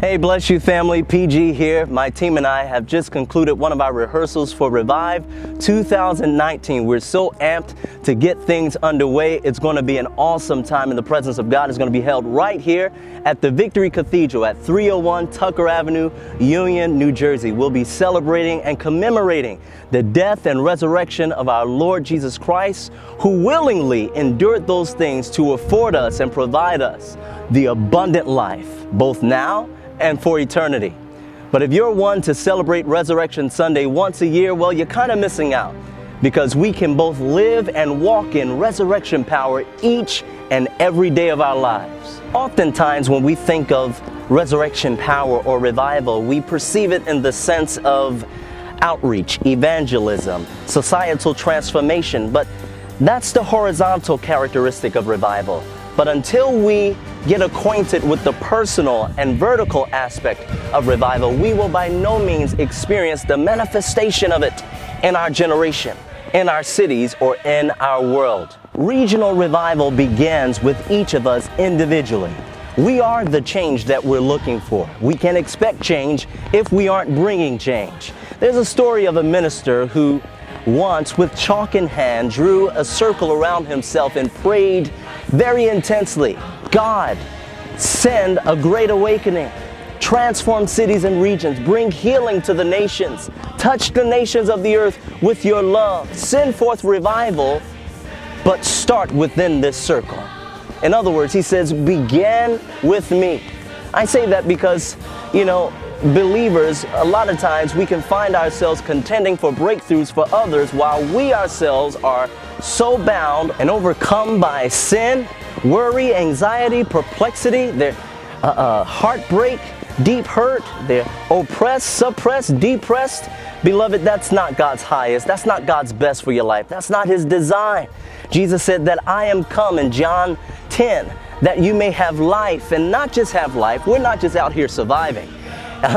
Hey, bless you family, PG here. My team and I have just concluded one of our rehearsals for Revive 2019. We're so amped to get things underway. It's going to be an awesome time in the presence of God. It's going to be held right here at the Victory Cathedral at 301 Tucker Avenue, Union, New Jersey. We'll be celebrating and commemorating the death and resurrection of our Lord Jesus Christ, who willingly endured those things to afford us and provide us the abundant life, both now and for eternity. But if you're one to celebrate Resurrection Sunday once a year, well, you're kind of missing out, because we can both live and walk in resurrection power each and every day of our lives. Oftentimes when we think of resurrection power or revival, we perceive it in the sense of outreach, evangelism, societal transformation, but that's the horizontal characteristic of revival. But until we get acquainted with the personal and vertical aspect of revival, we will by no means experience the manifestation of it in our generation, in our cities, or in our world. Regional revival begins with each of us individually. We are the change that we're looking for. We can expect change if we aren't bringing change. There's a story of a minister who once, with chalk in hand, drew a circle around himself and prayed very intensely. God, send a great awakening. Transform cities and regions. Bring healing to the nations. Touch the nations of the earth with your love. Send forth revival, but start within this circle. In other words, he says, begin with me. I say that because, believers, a lot of times we can find ourselves contending for breakthroughs for others while we ourselves are so bound and overcome by sin, worry, anxiety, perplexity, their heartbreak, deep hurt, they're oppressed, suppressed, depressed. Beloved, that's not God's highest. That's not God's best for your life. That's not His design. Jesus said that I am come in John 10, that you may have life, and not just have life. We're not just out here surviving.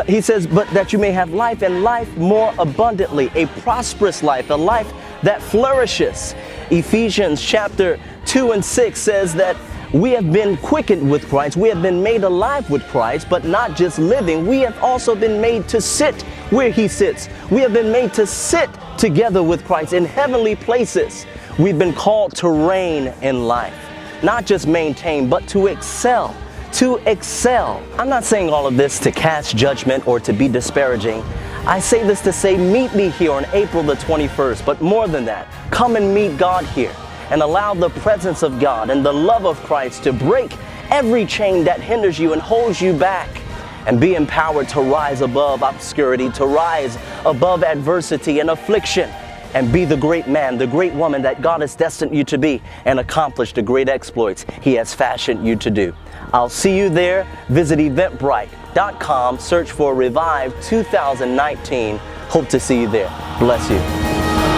He says, but that you may have life, and life more abundantly, a prosperous life, a life that flourishes. Ephesians chapter 2 and 6 says that we have been quickened with Christ. We have been made alive with Christ, but not just living. We have also been made to sit where He sits. We have been made to sit together with Christ in heavenly places. We've been called to reign in life, not just maintain, but to excel. To excel. I'm not saying all of this to cast judgment or to be disparaging. I say this to say, meet me here on April the 21st, but more than that, come and meet God here and allow the presence of God and the love of Christ to break every chain that hinders you and holds you back, and be empowered to rise above obscurity, to rise above adversity and affliction, and be the great man, the great woman that God has destined you to be, and accomplish the great exploits He has fashioned you to do. I'll see you there. Visit Eventbrite.com, search for Revive 2019. Hope to see you there. Bless you.